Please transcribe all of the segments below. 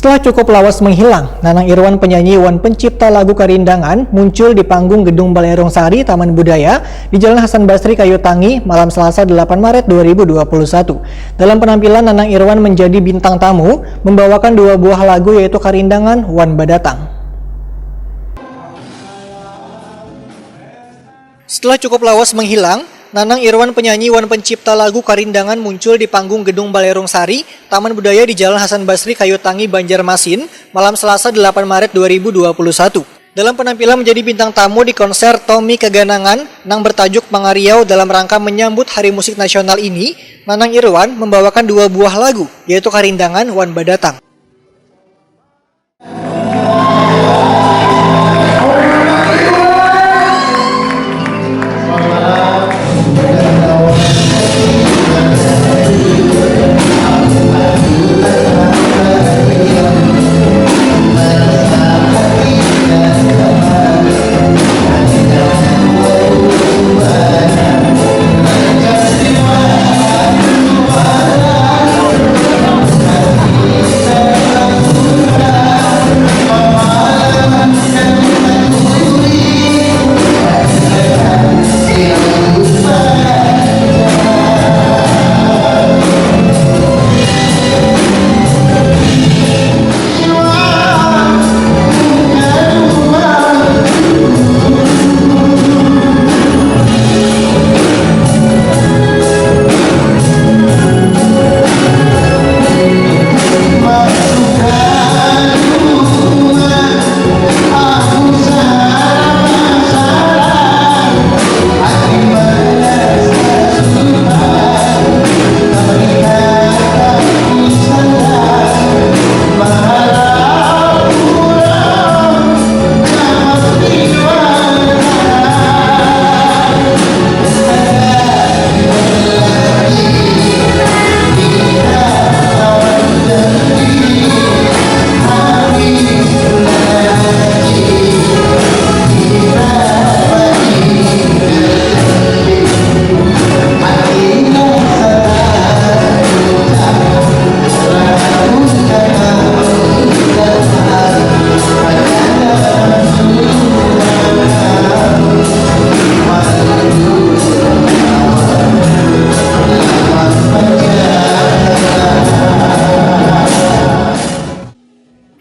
Setelah cukup lawas menghilang, Nanang Irwan, penyanyi wan pencipta lagu Karindangan, muncul di panggung Gedung Balerong Sari, Taman Budaya, di Jalan Hasan Basri, Kayu Tangi, malam Selasa 8 Maret 2021. Dalam penampilan, Nanang Irwan menjadi bintang tamu, membawakan dua buah lagu yaitu Karindangan, Wan Badatang. Setelah cukup lawas menghilang, Nanang Irwan, penyanyi wan pencipta lagu Karindangan, muncul di panggung Gedung Balerong Sari, Taman Budaya di Jalan Hasan Basri, Kayu Tangi, Banjarmasin, malam Selasa 8 Maret 2021. Dalam penampilan menjadi bintang tamu di konser Tommy Keganangan yang bertajuk Mangariau dalam rangka menyambut Hari Musik Nasional ini, Nanang Irwan membawakan dua buah lagu, yaitu Karindangan, Wan Badatang.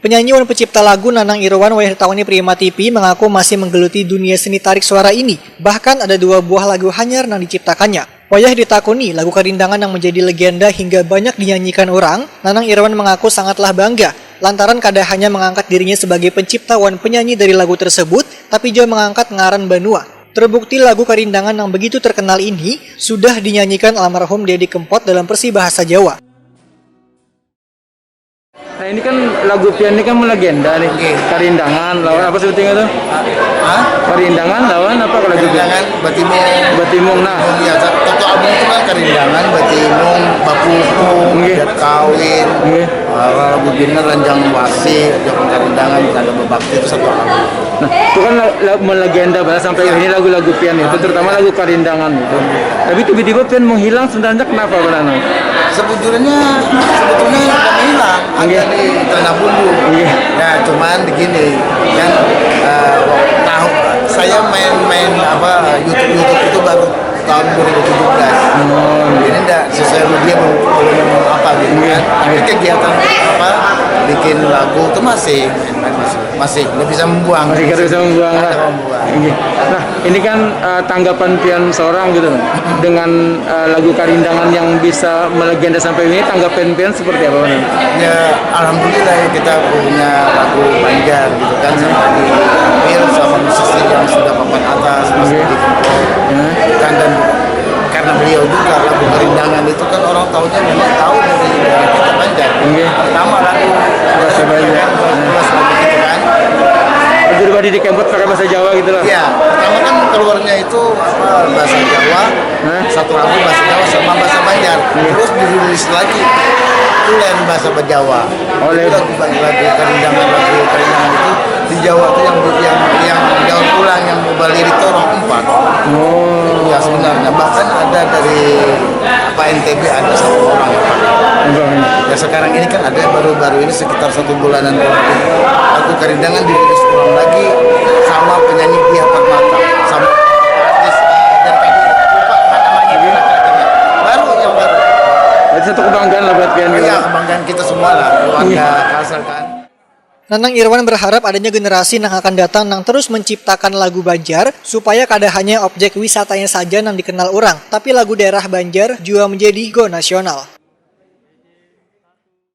Penyanyi wan pencipta lagu Nanang Irwan Wahyartawani Prima TV mengaku masih menggeluti dunia seni tarik suara ini. Bahkan ada dua buah lagu hanyar yang diciptakannya. Wayah ditakuni lagu Karindangan yang menjadi legenda hingga banyak dinyanyikan orang, Nanang Irwan mengaku sangatlah bangga lantaran kada hanya mengangkat dirinya sebagai pencipta wan penyanyi dari lagu tersebut, tapi juga mengangkat ngaran Banua. Terbukti lagu Karindangan yang begitu terkenal ini sudah dinyanyikan almarhum Deddy Kempot dalam versi bahasa Jawa. Nah ini kan lagu pian ini kan melegenda nih. Karindangan lawan apa sebetulnya tuh? Karindangan lawan apa kalau lagu pian? Batimung. Batimung nah. Ya, satu album itu kan Karindangan, Batimung, Bapuku, Adat Kawin. Lagu Bina, Ranjang Wasi, Jokong Karindangan, ada Bebakti, itu satu album. Nah, itu kan melegenda banget sampai ini lagu-lagu pian itu, terutama lagu Karindangan itu. Tapi tiba-tiba pian menghilang sebenarnya kenapa Balana? Sebetulnya sudah hilang, ada di Tanah Bumbu. Ya, cuman begini kan, tahu saya main YouTube itu baru tahun 2017. Ini enggak sosial media belum apa gitu kan. Tapi kegiatan bikin lagu itu masih nggak bisa membuang. Masih nggak bisa membuang lah. Nah, ini kan tanggapan pian seorang gitu dengan lagu Karindangan yang bisa melegenda sampai ini, tanggapan pian seperti apa? Ya, alhamdulillah ya kita punya lagu Banjar gitu kan, sama sama musisi yang sudah papan atas, masih di kan, dan karena beliau juga lagu Karindangan itu kan orang tahunya memang tahu dari kita Banjar. Pertama lagu bahasa Banjar, gitu kan. Jadi di Kempot pakai bahasa Jawa gitu loh. Iya, pertama kan keluarnya itu bahasa Jawa, satu lagu bahasa Jawa sama bahasa Banjar. Terus dirilis lagi itu lain bahasa Jawa. Oleh lagu Karindangan itu di Jawa itu yang daun ulang yang mobile itu orang 4. Ya sebenarnya bahkan ada dari NTB ada satu orang. Ya sekarang ini kan ada baru baru ini sekitar 1 bulanan lebih. Lagu Karindangan dirilis ulang lagi sama penyanyi Dia Permata, sama artis dan kami lupa namanya baru yang baru. Berarti satu kebanggaan lah buat pian gitu. Iya, kebanggaan kita semua lah, keluarga Kalsel kan. Nanang Irwan berharap adanya generasi yang akan datang yang terus menciptakan lagu Banjar supaya kada hanya objek wisatanya saja yang dikenal orang, tapi lagu daerah Banjar juga menjadi go nasional.